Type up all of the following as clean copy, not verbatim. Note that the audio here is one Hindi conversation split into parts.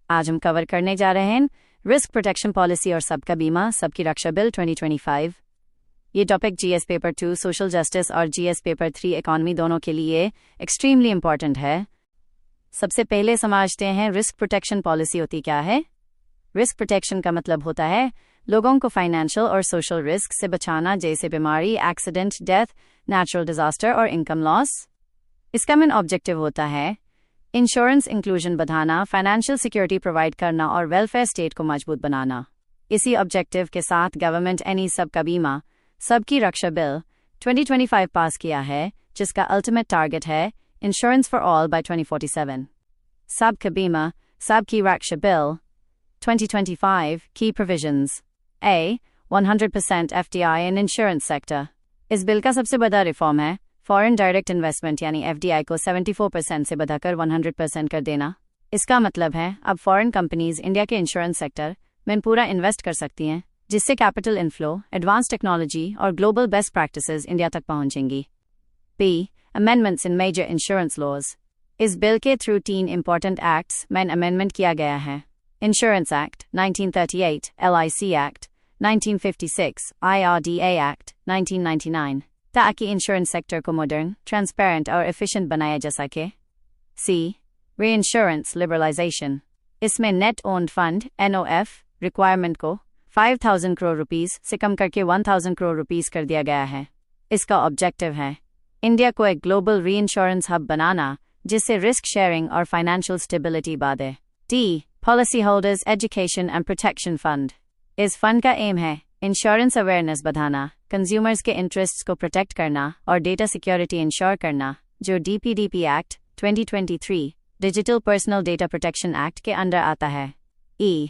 आज हम कवर करने जा रहे हैं रिस्क प्रोटेक्शन पॉलिसी और सबका बीमा सबकी रक्षा बिल 2025। ये topic GS paper 2 social justice और जीएस पेपर 3 इकोनॉमी दोनों के लिए एक्सट्रीमली इंपॉर्टेंट है। सबसे पहले समझते हैं रिस्क प्रोटेक्शन पॉलिसी होती क्या है। रिस्क प्रोटेक्शन का मतलब होता है लोगों को फाइनेंशियल और सोशल रिस्क से बचाना, जैसे बीमारी, एक्सीडेंट, डेथ, नेचुरल डिजास्टर और इनकम लॉस। इसका मेन ऑब्जेक्टिव होता है इंश्योरेंस इंक्लूजन बढ़ाना, फाइनेंशियल सिक्योरिटी प्रोवाइड करना और वेलफेयर स्टेट को मजबूत बनाना। इसी ऑब्जेक्टिव के साथ गवर्नमेंट एनी सबका बीमा सबकी रक्षा बिल 2025 पास किया है, जिसका अल्टीमेट टारगेट है इंश्योरेंस फॉर ऑल बाय 2047। सबका बीमा सबकी रक्षा बिल 2025 की provisions. 100% FDI in insurance sector. इस बिल का सबसे बड़ा रिफॉर्म है फॉरेन डायरेक्ट इन्वेस्टमेंट यानी FDI को 74% से बढ़ाकर 100% कर देना। इसका मतलब है अब फॉरेन कंपनीज इंडिया के इंश्योरेंस सेक्टर में पूरा इन्वेस्ट कर सकती हैं, जिससे कैपिटल इनफ्लो, एडवांस टेक्नोलॉजी और ग्लोबल बेस्ट प्रैक्टिसेस इंडिया तक पहुंचेंगी। Amendments in major insurance laws. इस बिल के थ्रू 3 इंपॉर्टेंट एक्ट्स में अमेंडमेंट किया गया है। Insurance act 1938, LIC act 1956, IRDA act 1999, ताकि इंश्योरेंस सेक्टर को मॉडर्न, ट्रांसपेरेंट और एफिशिएंट बनाया जा सके। Reinsurance liberalisation. इसमें net owned fund NOF requirement को 5,000 करोड़ रुपीस से कम करके 1,000 करोड़ रुपीस कर दिया गया है। इसका ऑब्जेक्टिव है इंडिया को एक ग्लोबल री इंश्योरेंस हब बनाना, जिससे रिस्क शेयरिंग और फाइनेंशियल स्टेबिलिटी बढ़े। Policy holders education and protection fund. इस फंड का एम है इंश्योरेंस अवेयरनेस बढ़ाना, कंज्यूमर्स के इंटरेस्ट्स को प्रोटेक्ट करना और डेटा सिक्योरिटी इंश्योर करना, जो DPDP act 2023 digital personal data protection act के अंडर आता है।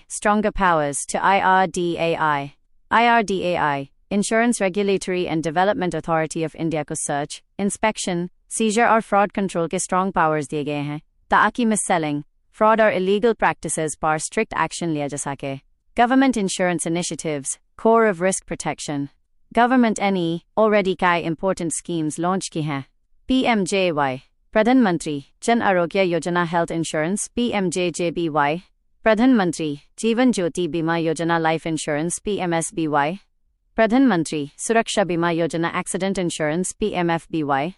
Stronger powers to IRDAI। IRDAI insurance regulatory and development authority of India को सर्च, इंस्पेक्शन, सीजर और फ्रॉड कंट्रोल के स्ट्रॉन्ग पावर्स दिए गए हैं, ताकि मिस सेलिंग, फ्रॉड और इलीगल प्रैक्टिसेस पर स्ट्रिक्ट एक्शन लिया जा सके। Government insurance initiatives, core of risk protection. Government ने ऑलरेडी कई इंपॉर्टेंट स्कीम्स लॉन्च की हैं। PMJY प्रधानमंत्री Jan Arogya Yojana health insurance PMJJBY, प्रधानमंत्री जीवन ज्योति बीमा योजना लाइफ इंश्योरेंस PMSBY, प्रधानमंत्री सुरक्षा बीमा योजना एक्सीडेंट इंश्योरेंस PMFBY,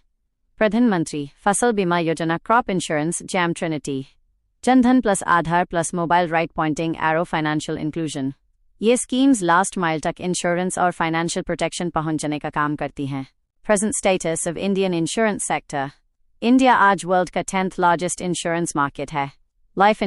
प्रधानमंत्री फसल बीमा योजना crop insurance JAM trinity, Jandhan plus Aadhaar plus mobile right pointing arrow financial inclusion. ये स्कीम्स लास्ट माइल तक इंश्योरेंस और फाइनेंशियल प्रोटेक्शन पहुंचाने का काम करती हैं। Present status of Indian insurance sector. India आज वर्ल्ड का 10th लार्जेस्ट इंश्योरेंस मार्केट है। लाइफ